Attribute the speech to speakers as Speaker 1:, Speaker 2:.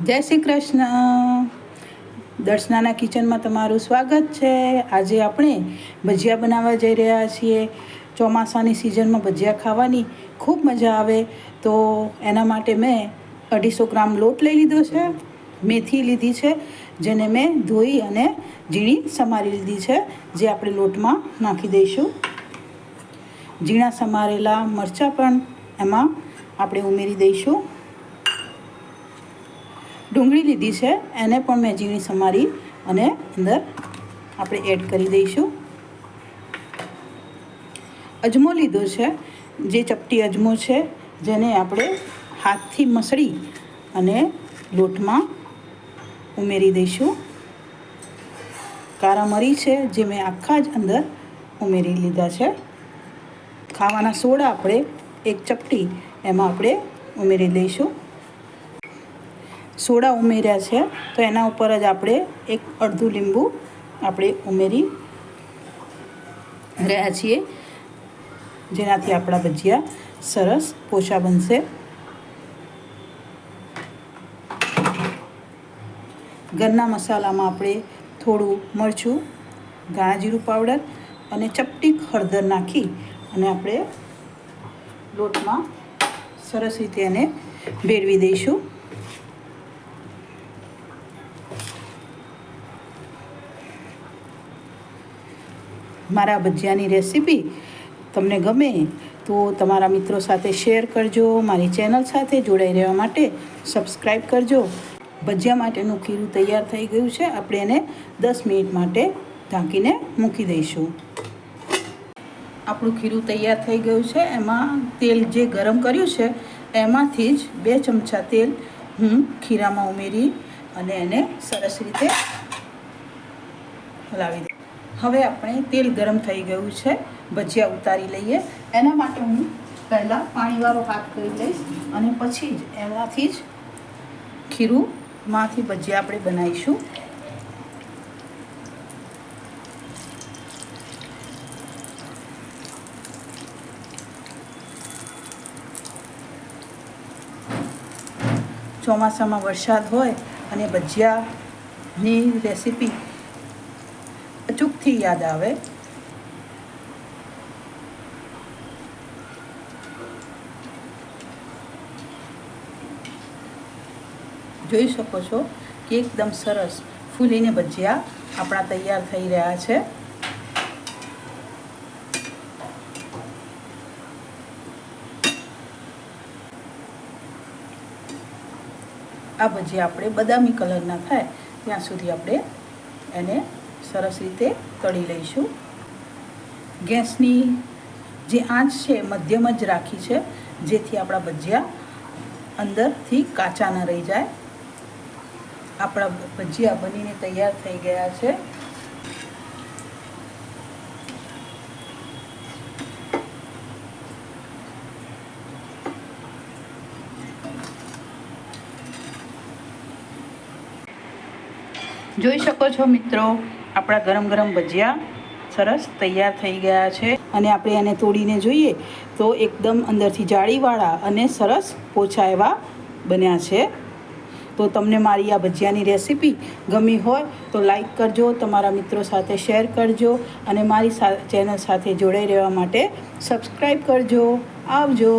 Speaker 1: જય શ્રી કૃષ્ણ. દર્શનાના કિચનમાં તમારું સ્વાગત છે. આજે આપણે ભજીયા બનાવવા જઈ રહ્યા છીએ. ચોમાસાની સિઝનમાં ભજીયા ખાવાની ખૂબ મજા આવે. તો એના માટે મેં 250 ગ્રામ લોટ લઈ લીધો છે. મેથી લીધી છે, જેને મેં ધોઈ અને ઝીણી સમારી લીધી છે, જે આપણે લોટમાં નાખી દઈશું. ઝીણા સમારેલા મરચાં પણ એમાં આપણે ઉમેરી દઈશું. ડુંગળી લીધી છે, એને પણ મેં ઝીણી સમારી અને અંદર આપણે એડ કરી દઈશું. અજમો લીધો છે, જે ચપટી અજમો છે, જેને આપણે હાથથી મસળી અને લોટમાં ઉમેરી દઈશું. કાળા મરી છે, જે મેં આખા જ અંદર ઉમેરી લીધા છે. ખાવાના સોડા આપણે એક ચપટી એમાં આપણે ઉમેરી દઈશું. સોડા ઉમેર્યા છે, તો એના ઉપર જ આપણે એક અડધું લીંબુ આપણે ઉમેરી રહ્યા છીએ, જેનાથી આપણા ભજીયા સરસ પોચા બનશે. ઘરના મસાલામાં આપણે થોડું મરચું, ધાણા જીરું પાવડર અને ચપટી હળદર નાખી અને આપણે લોટમાં સરસ રીતે એને ભેળવી દઈશું. મારા ભજીયાની રેસીપી તમને ગમે તો તમારા મિત્રો સાથે શેર કરજો. મારી ચેનલ સાથે જોડાઈ રહેવા માટે સબસ્ક્રાઈબ કરજો. ભજીયા માટેનું ખીરું તૈયાર થઈ ગયું છે. આપણે એને 10 મિનિટ માટે ઢાંકીને મૂકી દઈશું. આપણું ખીરું તૈયાર થઈ ગયું છે. એમાં તેલ જે ગરમ કર્યું છે એમાંથી જ 2 ચમચા તેલ હું ખીરામાં ઉમેરી અને એને સરસ રીતે હલાવી દઈશ. હવે આપણે તેલ ગરમ થઈ ગયું છે, ભજીયા ઉતારી લઈએ. એના માટે હું પહેલાં પાણીવાળો હાથ કરી લઈશ અને પછી જ એનાથી જ ખીરુંમાંથી ભજીયા આપણે બનાવીશું. ચોમાસામાં વરસાદ હોય અને ભજીયાની રેસીપી અચૂકથી યાદ આવે. જોઈ શકો છો કે એકદમ સરસ ફૂલીને ભજીયા આપણા તૈયાર થઈ રહ્યા છે. આ ભજીયા આપણે બદામી કલરના થાય ત્યાં સુધી આપણે એને સરસ રીતે તળી લઈશું. ગેસની જે આંચ છે મધ્યમ જ રાખી છે, જેથી આપણા ભજીયા અંદરથી કાચા ન રહી જાય. આપણા ભજીયા બનીને તૈયાર થઈ ગયા છે. જોઈ શકો છો મિત્રો, આપણા ગરમ ગરમ ભજીયા સરસ તૈયાર થઈ ગયા છે. અને આપણે એને તોડીને જોઈએ તો એકદમ અંદરથી જાળીવાળા અને સરસ પોચા એવા બન્યા છે. તો તમને મારી આ ભજીયાની રેસીપી ગમી હોય તો લાઈક કરજો, તમારા મિત્રો સાથે શેર કરજો અને મારી ચેનલ સાથે જોડાઈ રહેવા માટે સબસ્ક્રાઈબ કરજો. આવજો.